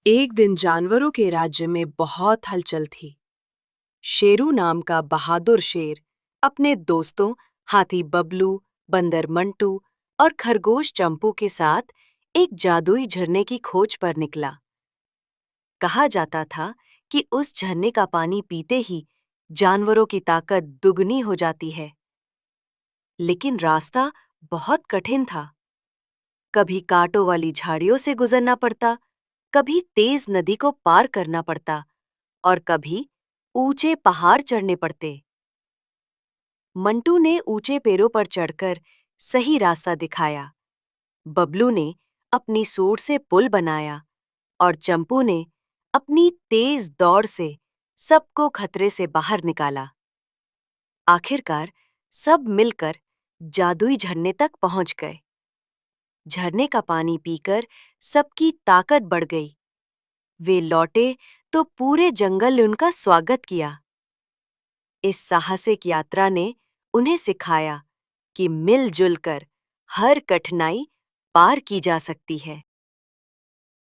एक दिन जानवरों के राज्य में बहुत हलचल थी। शेरू नाम का बहादुर शेर अपने दोस्तों हाथी बबलू, बंदर मंटू और खरगोश चंपू के साथ एक जादुई झरने की खोज पर निकला। कहा जाता था कि उस झरने का पानी पीते ही जानवरों की ताकत दुगनी हो जाती है। लेकिन रास्ता बहुत कठिन था। कभी कांटों वाली झाड़ियों से गुजरना पड़ता, कभी तेज नदी को पार करना पड़ता और कभी ऊंचे पहाड़ चढ़ने पड़ते। मंटू ने ऊंचे पेड़ों पर चढ़कर सही रास्ता दिखाया, बबलू ने अपनी सूंड से पुल बनाया और चंपू ने अपनी तेज दौड़ से सबको खतरे से बाहर निकाला। आखिरकार सब मिलकर जादुई झरने तक पहुंच गए। झरने का पानी पीकर सबकी ताकत बढ़ गई। वे लौटे तो पूरे जंगल ने उनका स्वागत किया। इस साहसिक यात्रा ने उन्हें सिखाया कि मिलजुल कर हर कठिनाई पार की जा सकती है।